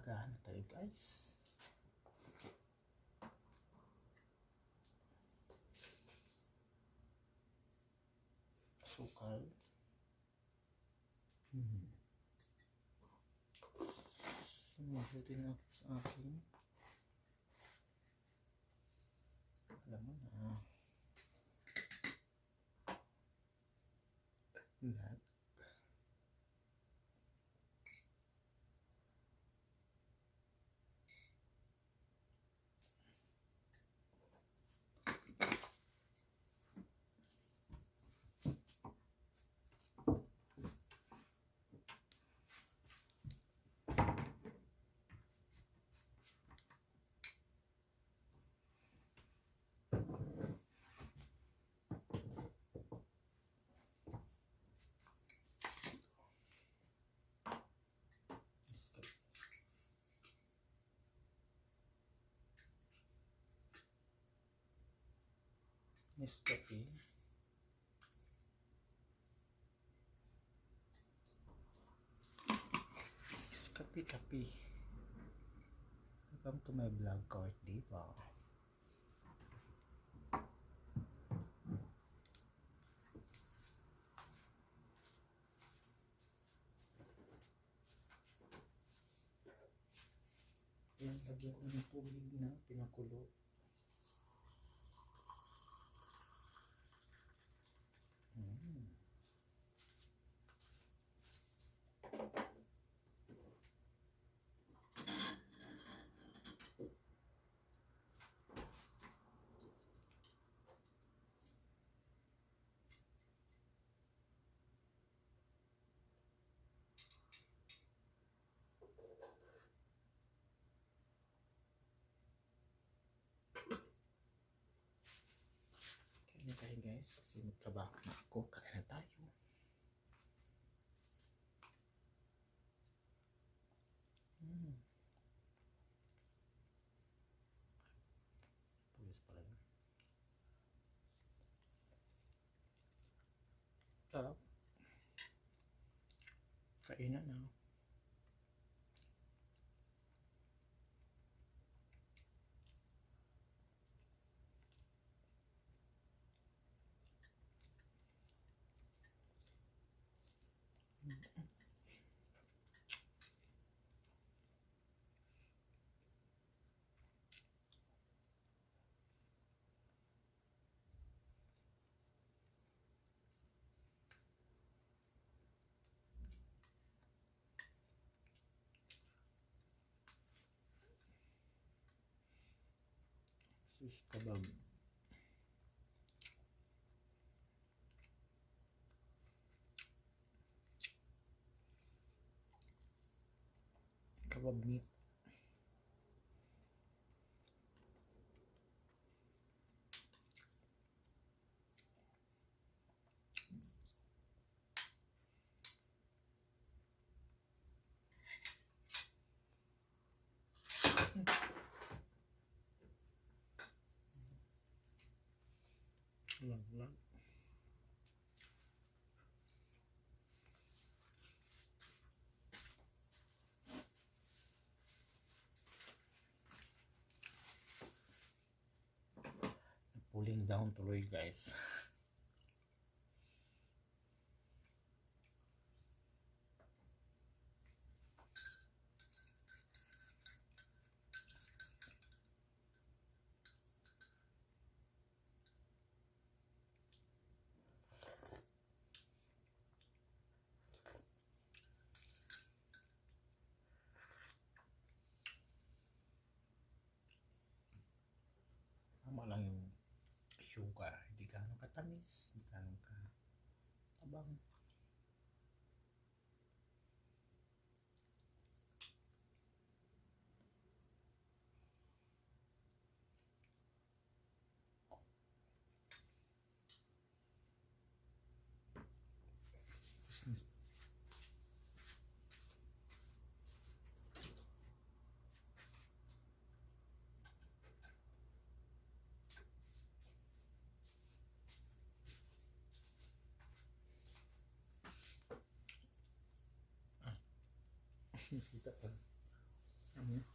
Agahan na tayo guys. Sukal. Sumusutin ako sa akin. Alam mo na. Lag. Nescafe. Kape. Welcome to my vlog, Court Diva. Yan, lagyan ko ng tubig na pinakulo. Kain na tayo guys, kasi magtrabaho na ako. Kain na tayo. Pulis pala yun. Sarap. Kain na. Sis kebab. Kebab meat. Lang. Pulling down tuloy guys. Tama lang yung sugar, hindi ganun katamis, hindi ganun ka tabang. Kita pa. Ano?